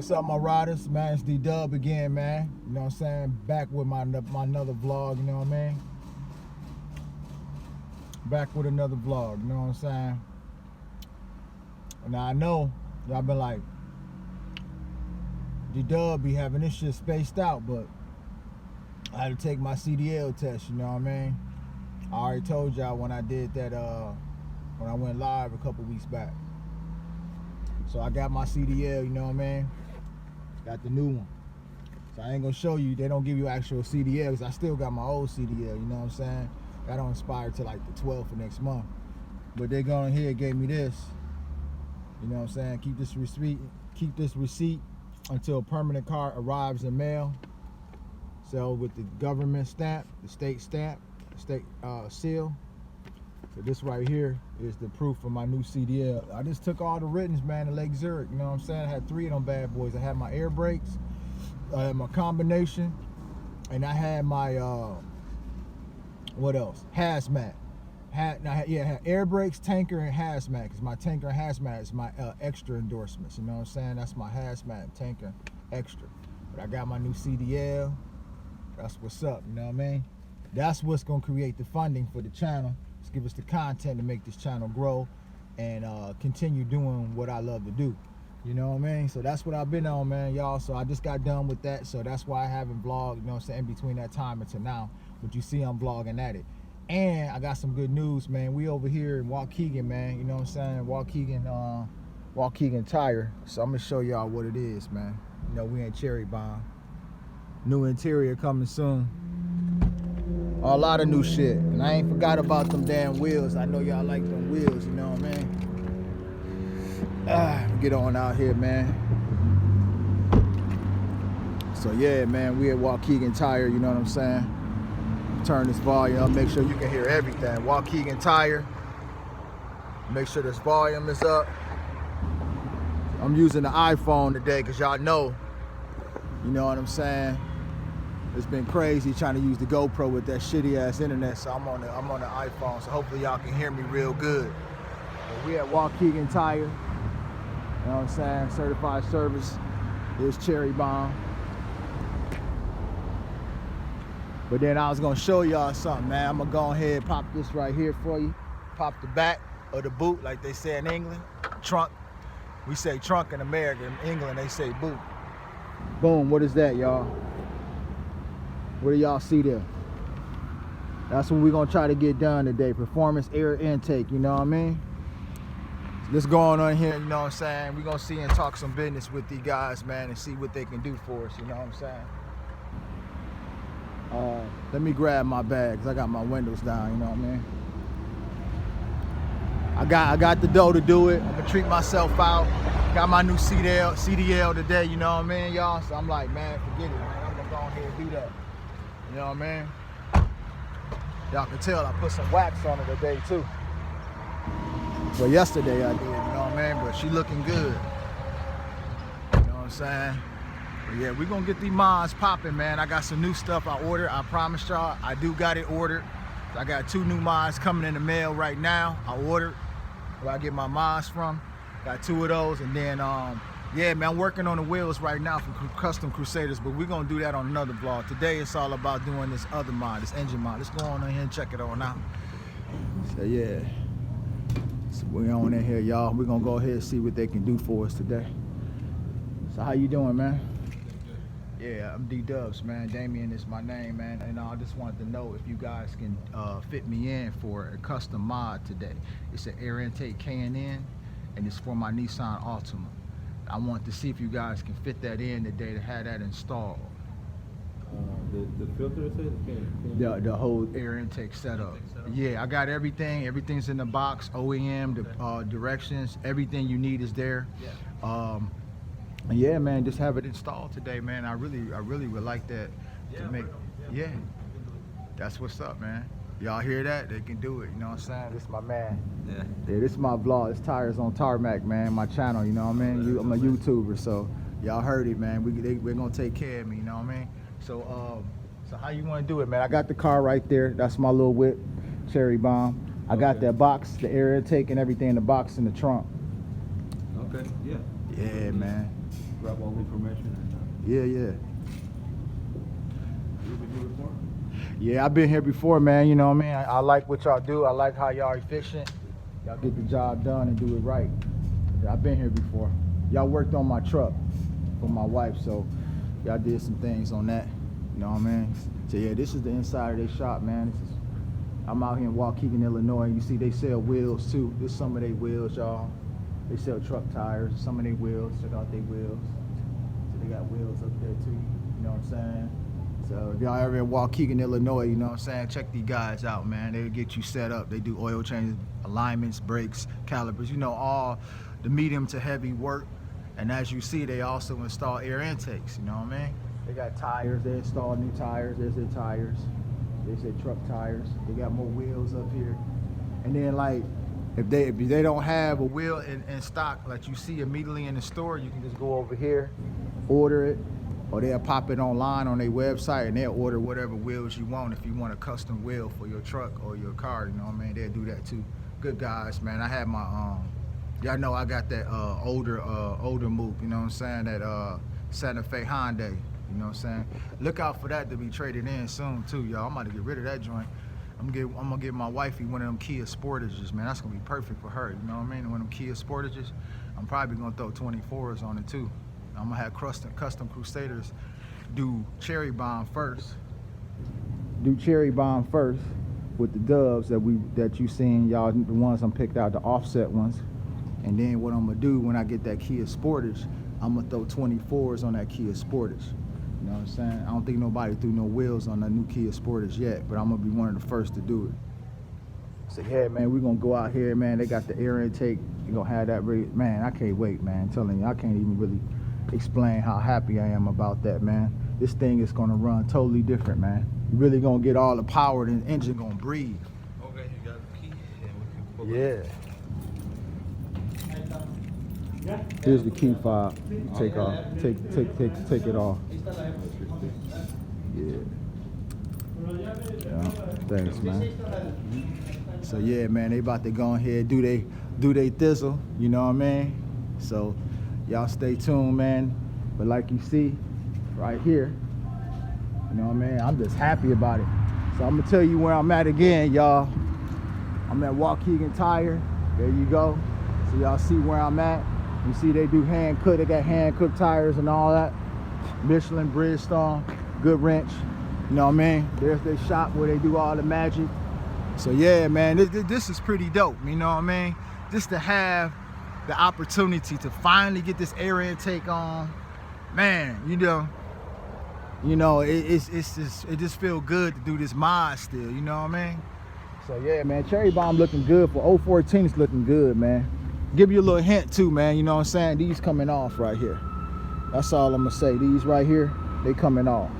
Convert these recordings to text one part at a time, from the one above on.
What's up, my riders? Man, it's D-Dub again, man. You know what I'm saying? Back with my another vlog, you know what I mean? Back with another vlog, you know what I'm saying? Now, I know y'all been like, D-Dub be having this shit spaced out, but I had to take my CDL test, you know what I mean? I already told y'all when I did that, when I went live a couple weeks back. So I got my CDL, you know what I mean? Got the new one. So I ain't gonna show you, they don't give you actual CDL, because I still got my old CDL, you know what I'm saying? That don't expire till like the 12th of next month. But they going here, gave me this. You know what I'm saying? Keep this receipt until a permanent card arrives in mail. So with the government stamp, the state stamp, the state seal. So this right here is the proof of my new CDL. I just took all the writtens, man, to Lake Zurich. You know what I'm saying? I had 3 of them bad boys. I had my air brakes, I had my combination, and I had my what else? Hazmat. I had air brakes, tanker, and hazmat. Because my tanker and hazmat is my extra endorsements. You know what I'm saying? That's my hazmat and tanker extra. But I got my new CDL. That's what's up. You know what I mean? That's what's gonna create the funding for the channel. Let's give us the content to make this channel grow and continue doing what I love to do. You know what I mean? So that's what I've been on, man, y'all. So I just got done with that. So that's why I haven't vlogged, you know what I'm saying, in between that time until now. But you see I'm vlogging at it. And I got some good news, man. We over here in Waukegan, man. You know what I'm saying? Waukegan Tire. So I'm gonna show y'all what it is, man. You know, we in Cherry Bomb. New interior coming soon. A lot of new shit. And I ain't forgot about them damn wheels. I know y'all like them wheels, you know what I mean? Get on out here, man. So yeah, man, we at Waukegan Tire, you know what I'm saying? Turn this volume up, make sure you can hear everything. Waukegan Tire. Make sure this volume is up. I'm using the iPhone today because y'all know, you know what I'm saying? It's been crazy trying to use the GoPro with that shitty ass internet, so I'm on the iPhone, so hopefully y'all can hear me real good. But we at Waukegan Tire, you know what I'm saying? Certified service is Cherry Bomb. But then I was gonna show y'all something, man. I'm gonna go ahead and pop this right here for you. Pop the back of the boot, like they say in England. Trunk. We say trunk in America. In England, they say boot. Boom, what is that, y'all? What do y'all see there? That's what we're gonna try to get done today. Performance air intake, you know what I mean? So let's go on here, you know what I'm saying? We're gonna see and talk some business with these guys, man, and see what they can do for us, you know what I'm saying? Let me grab my bag, cause I got my windows down, you know what I mean? I got the dough to do it. I'm gonna treat myself out. Got my new CDL today, you know what I mean, y'all? So I'm like, man, forget it, man. I'm gonna go ahead and do that. You know what I mean? Y'all can tell I put some wax on it today too. Well, yesterday I did, you know what I mean? But she looking good. You know what I'm saying? But yeah, we gonna get these mods popping, man. I got some new stuff I ordered. I promised y'all, I do got it ordered. I got 2 new mods coming in the mail right now. I ordered where I get my mods from. Got 2 of those, and then yeah, man, I'm working on the wheels right now for Custom Crusaders, but we're gonna do that on another vlog. Today it's all about doing this other mod, this engine mod. Let's go on in here and check it on out. So yeah, so we're on in here, y'all. We're gonna go ahead and see what they can do for us today. So how you doing, man? Yeah, I'm D-Dubs, man. Damien is my name, man. And I just wanted to know if you guys can fit me in for a custom mod today. It's an air intake K&N, and it's for my Nissan Altima. I want to see if you guys can fit that in today to have that installed. The filter says The whole air intake setup. Yeah, I got everything. Everything's in the box. OEM, the directions, everything you need is there. Yeah, man, just have it installed today, man. I really would like that to make. Yeah, that's what's up, man. Y'all hear that? They can do it. You know what I'm saying? This is my man. Yeah, this is my vlog. It's Tires on Tarmac, man. My channel. You know what I mean? I'm a YouTuber, so y'all heard it, man. We're gonna take care of me. You know what I mean? So so how you want to do it, man? I got the car right there. That's my little whip, Cherry Bomb. I got that box, the air intake and everything in the box in the trunk. Okay. Yeah. Yeah, man. grab all the information and. Yeah. You been here before? Yeah, I've been here before, man. You know what I mean? I like what y'all do. I like how y'all efficient. Y'all get the job done and do it right. Yeah, I've been here before. Y'all worked on my truck for my wife, so y'all did some things on that. You know what I mean? So yeah, this is the inside of their shop, man. I'm out here in Waukegan, Illinois. You see they sell wheels too. This is some of their wheels, y'all. They sell truck tires, some of their wheels. Check out their wheels. So they got wheels up there too. You know what I'm saying? So if y'all ever in Waukegan, Illinois, you know what I'm saying? Check these guys out, man. They'll get you set up. They do oil changes, alignments, brakes, calipers, you know, all the medium to heavy work. And as you see, they also install air intakes, you know what I mean? They got tires, they install new tires. There's their tires. They say truck tires. They got more wheels up here. And then like, if they don't have a wheel in stock like you see immediately in the store, you can just go over here, order it, or they'll pop it online on their website and they'll order whatever wheels you want. If you want a custom wheel for your truck or your car, you know what I mean? They'll do that too. Good guys, man. I had my y'all know I got that older move, you know what I'm saying? That Santa Fe Hyundai, you know what I'm saying? Look out for that to be traded in soon too, y'all. I'm about to get rid of that joint. I'm gonna give my wifey one of them Kia Sportages, man. That's gonna be perfect for her, you know what I mean? One of them Kia Sportages. I'm probably gonna throw 24s on it too. I'm gonna have custom Crusaders do cherry bomb first. Do cherry bomb first with the dubs that you seen, y'all, the ones I'm picked out, the offset ones. And then what I'm gonna do when I get that Kia Sportage, I'm gonna throw 24s on that Kia Sportage. You know what I'm saying? I don't think nobody threw no wheels on the new Kia Sportage yet, but I'm gonna be one of the first to do it. So yeah, man, we're gonna go out here, man. They got the air intake. You're gonna have that ready. Man, I can't wait, man. I'm telling you, I can't even really explain how happy I am about that, man. This thing is gonna run totally different, man. You really gonna get all the power and the engine gonna breathe. Okay, you got the key and we can pull Yeah. Here's the key fob. Take off. Take it off. Yeah. Thanks, man. So yeah, man, they about to go ahead do they thizzle, you know what I mean? So y'all stay tuned, man. But like you see right here, you know what I mean? I'm just happy about it. So I'm gonna tell you where I'm at again, y'all. I'm at Waukegan Tire. There you go. So y'all see where I'm at. You see they do hand cut. They got hand cooked tires and all that. Michelin, Bridgestone, good wrench. You know what I mean? There's their shop where they do all the magic. So yeah, man, this is pretty dope. You know what I mean? Just to have the opportunity to finally get this air intake on, man. You know, it just feel good to do this mod still. You know what I mean? So yeah, man, cherry bomb looking good for 014. It's looking good, man. Give you a little hint too, man. You know what I'm saying? These coming off right here. That's all I'm gonna say. These right here, they coming off.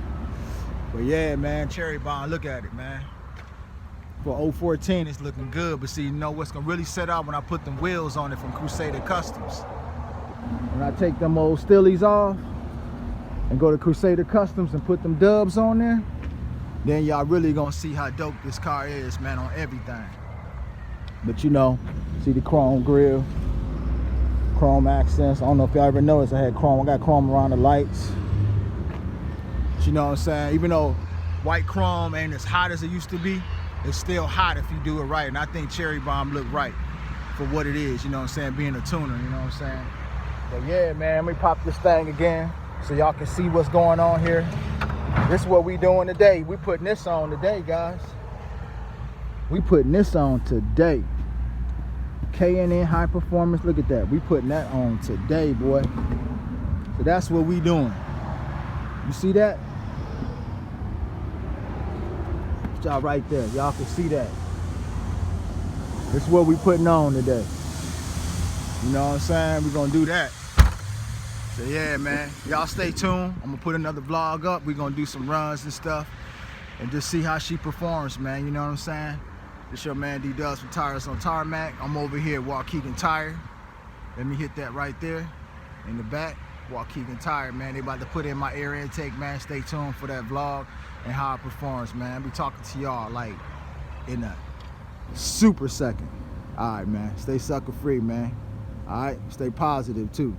But yeah, man, cherry bomb. Look at it, man. For 014, it's looking good. But see, you know what's gonna really set out when I put them wheels on it from Crusader Customs. When I take them old Stillies off and go to Crusader Customs and put them dubs on there, then y'all really gonna see how dope this car is, man, on everything. But you know, see the chrome grille, chrome accents. I don't know if y'all ever noticed I had chrome. I got chrome around the lights. But you know what I'm saying? Even though white chrome ain't as hot as it used to be, it's still hot if you do it right. And I think cherry bomb look right for what it is, you know what I'm saying? Being a tuner, you know what I'm saying? But yeah, man, let me pop this thing again so y'all can see what's going on here. This is what we doing today. We putting this on today, guys. We putting this on today. K&N High Performance, look at that. We putting that on today, boy. So that's what we doing. You see that? Y'all right there. Y'all can see that. This is what we putting on today. You know what I'm saying? We're gonna do that. So yeah, man. Y'all stay tuned. I'm gonna put another vlog up. We're gonna do some runs and stuff and just see how she performs, man. You know what I'm saying? This your man D-Dubs from Tires on Tarmac. I'm over here at Waukegan Tire. Let me hit that right there in the back. Waukegan Tire, man. They about to put in my air intake, man. Stay tuned for that vlog and how it performs, man. I'll be talking to y'all like in a super second. All right, man. Stay sucker free, man. All right. Stay positive too.